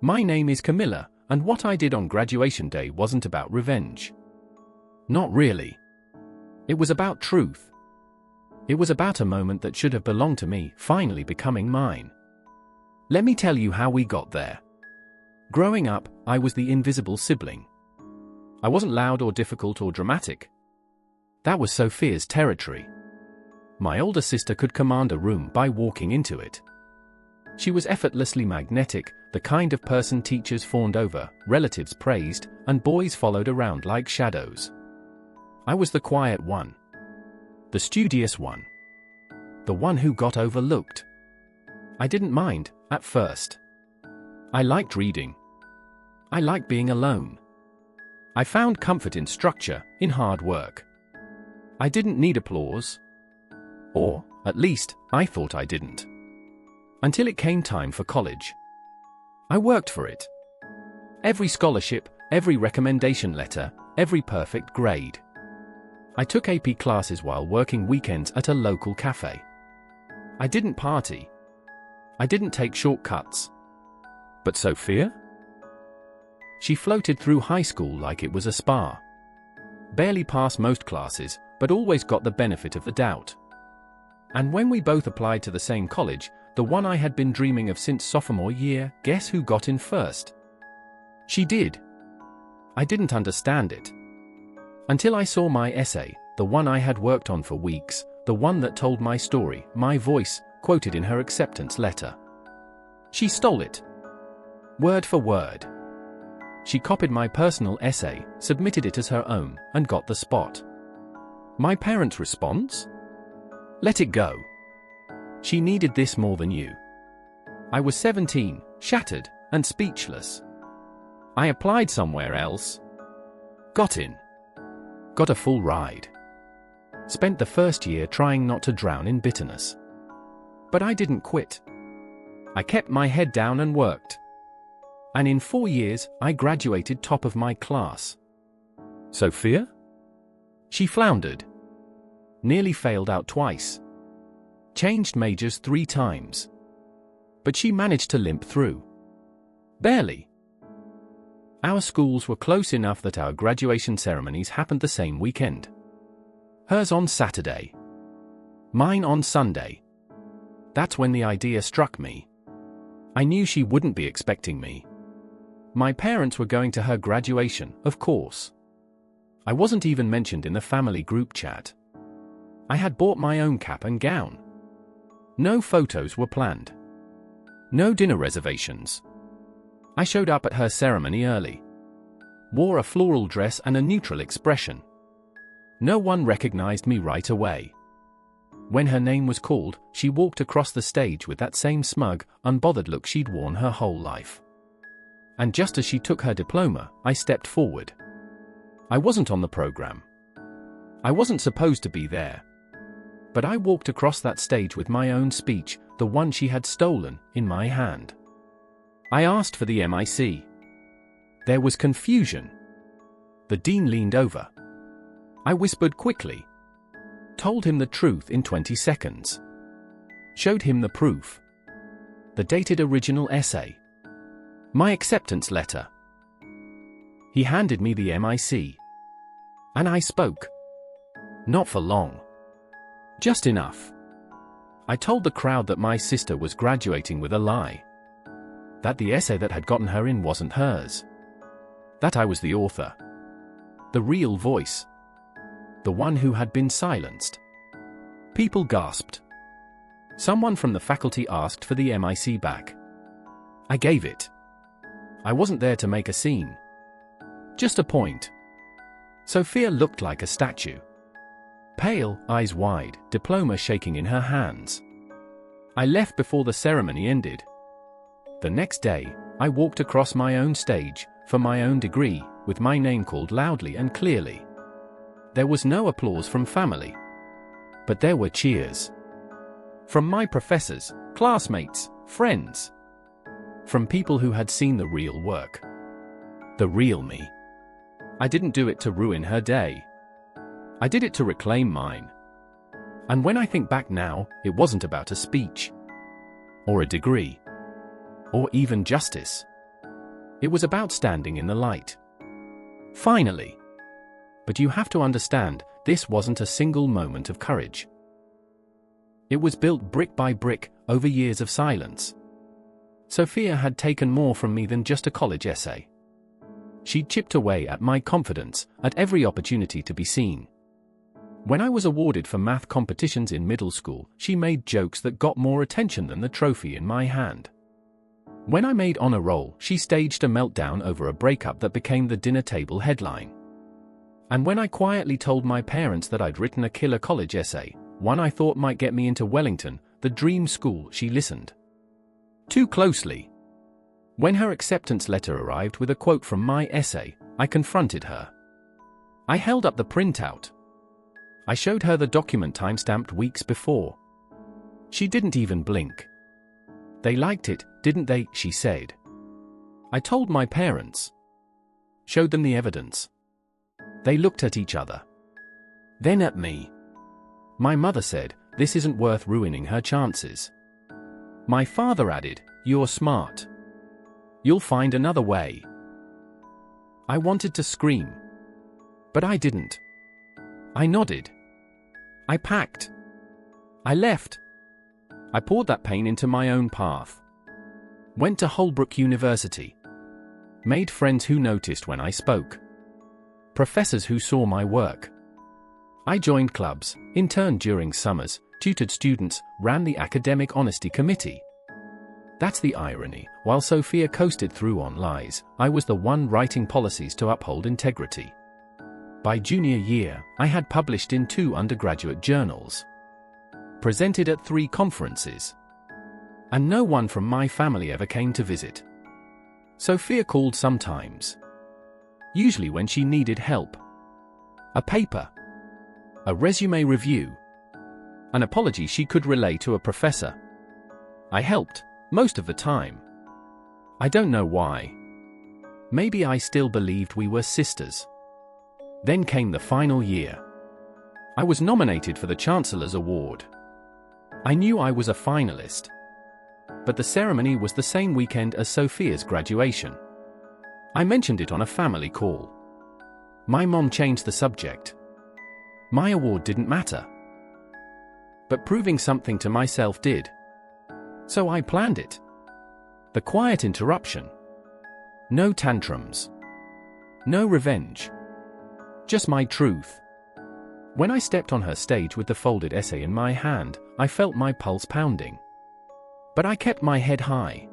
My name is Camilla, and what I did on graduation day wasn't about revenge. Not really. It was about truth. It was about a moment that should have belonged to me, finally becoming mine. Let me tell you how we got there. Growing up, I was the invisible sibling. I wasn't loud or difficult or dramatic. That was Sophia's territory. My older sister could command a room by walking into it. She was effortlessly magnetic, the kind of person teachers fawned over, relatives praised, and boys followed around like shadows. I was the quiet one. The studious one. The one who got overlooked. I didn't mind, at first. I liked reading. I liked being alone. I found comfort in structure, in hard work. I didn't need applause. Or, at least, I thought I didn't. Until it came time for college. I worked for it. Every scholarship, every recommendation letter, every perfect grade. I took AP classes while working weekends at a local cafe. I didn't party. I didn't take shortcuts. But Sophia? She floated through high school like it was a spa. Barely passed most classes, but always got the benefit of the doubt. And when we both applied to the same college, the one I had been dreaming of since sophomore year, guess who got in first? She did. I didn't understand it. Until I saw my essay, the one I had worked on for weeks, the one that told my story, my voice, quoted in her acceptance letter. She stole it. Word for word. She copied my personal essay, submitted it as her own, and got the spot. My parents' response? Let it go. She needed this more than you. I was 17, shattered, and speechless. I applied somewhere else. Got in. Got a full ride. Spent the first year trying not to drown in bitterness. But I didn't quit. I kept my head down and worked. And in 4 years, I graduated top of my class. Sophia? She floundered. Nearly failed out twice. Changed majors 3 times. But she managed to limp through. Barely. Our schools were close enough that our graduation ceremonies happened the same weekend. Hers on Saturday. Mine on Sunday. That's when the idea struck me. I knew she wouldn't be expecting me. My parents were going to her graduation, of course. I wasn't even mentioned in the family group chat. I had bought my own cap and gown. No photos were planned. No dinner reservations. I showed up at her ceremony early. Wore a floral dress and a neutral expression. No one recognized me right away. When her name was called, she walked across the stage with that same smug, unbothered look she'd worn her whole life. And just as she took her diploma, I stepped forward. I wasn't on the program. I wasn't supposed to be there. But I walked across that stage with my own speech, the one she had stolen, in my hand. I asked for the MIC. There was confusion. The dean leaned over. I whispered quickly. Told him the truth in 20 seconds. Showed him the proof. The dated original essay. My acceptance letter. He handed me the MIC. And I spoke. Not for long. Just enough. I told the crowd that my sister was graduating with a lie. That the essay that had gotten her in wasn't hers. That I was the author. The real voice. The one who had been silenced. People gasped. Someone from the faculty asked for the MIC back. I gave it. I wasn't there to make a scene. Just a point. Sophia looked like a statue. Pale, eyes wide, diploma shaking in her hands. I left before the ceremony ended. The next day, I walked across my own stage, for my own degree, with my name called loudly and clearly. There was no applause from family. But there were cheers. From my professors, classmates, friends. From people who had seen the real work. The real me. I didn't do it to ruin her day. I did it to reclaim mine. And when I think back now, it wasn't about a speech. Or a degree. Or even justice. It was about standing in the light. Finally. But you have to understand, this wasn't a single moment of courage. It was built brick by brick, over years of silence. Sophia had taken more from me than just a college essay. She'd chipped away at my confidence, at every opportunity to be seen. When I was awarded for math competitions in middle school, she made jokes that got more attention than the trophy in my hand. When I made honor roll, she staged a meltdown over a breakup that became the dinner table headline. And when I quietly told my parents that I'd written a killer college essay, one I thought might get me into Wellington, the dream school, she listened too closely. When her acceptance letter arrived with a quote from my essay, I confronted her. I held up the printout. I showed her the document time-stamped weeks before. She didn't even blink. "They liked it, didn't they?" she said. I told my parents. Showed them the evidence. They looked at each other. Then at me. My mother said, "This isn't worth ruining her chances." My father added, "You're smart. You'll find another way." I wanted to scream. But I didn't. I nodded. I packed. I left. I poured that pain into my own path. Went to Holbrook University. Made friends who noticed when I spoke. Professors who saw my work. I joined clubs, interned during summers, tutored students, ran the academic honesty committee. That's the irony. While Sophia coasted through on lies, I was the one writing policies to uphold integrity. By junior year, I had published in 2 undergraduate journals. Presented at 3 conferences. And no one from my family ever came to visit. Sophia called sometimes. Usually when she needed help. A paper. A resume review. An apology she could relay to a professor. I helped, most of the time. I don't know why. Maybe I still believed we were sisters. Then came the final year. I was nominated for the Chancellor's Award. I knew I was a finalist. But the ceremony was the same weekend as Sophia's graduation. I mentioned it on a family call. My mom changed the subject. My award didn't matter. But proving something to myself did. So I planned it. The quiet interruption. No tantrums. No revenge. Just my truth. When I stepped on her stage with the folded essay in my hand, I felt my pulse pounding. But I kept my head high.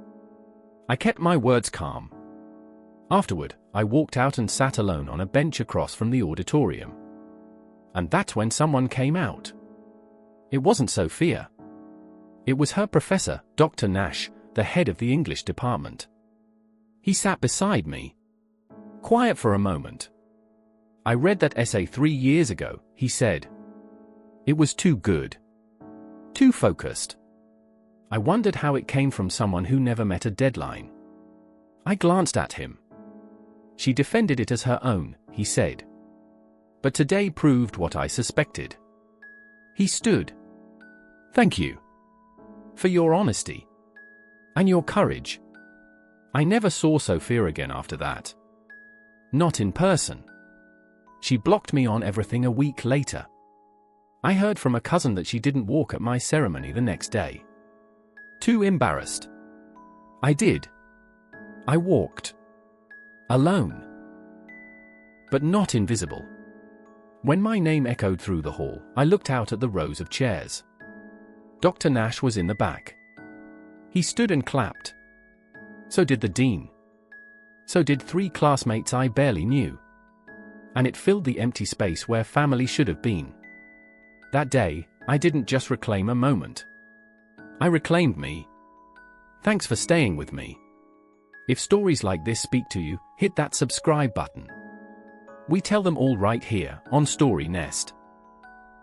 I kept my words calm. Afterward, I walked out and sat alone on a bench across from the auditorium. And that's when someone came out. It wasn't Sophia. It was her professor, Dr. Nash, the head of the English department. He sat beside me. Quiet for a moment. "I read that essay 3 years ago," he said. "It was too good. Too focused." I wondered how it came from someone who never met a deadline. I glanced at him. "She defended it as her own," he said. "But today proved what I suspected." He stood. "Thank you. For your honesty. And your courage." I never saw Sophia again after that. Not in person. She blocked me on everything a week later. I heard from a cousin that she didn't walk at my ceremony the next day. Too embarrassed. I did. I walked. Alone. But not invisible. When my name echoed through the hall, I looked out at the rows of chairs. Dr. Nash was in the back. He stood and clapped. So did the dean. So did 3 classmates I barely knew. And it filled the empty space where family should have been. That day, I didn't just reclaim a moment. I reclaimed me. Thanks for staying with me. If stories like this speak to you, hit that subscribe button. We tell them all right here on Story Nest.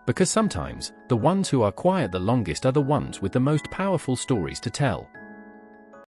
Because sometimes, the ones who are quiet the longest are the ones with the most powerful stories to tell.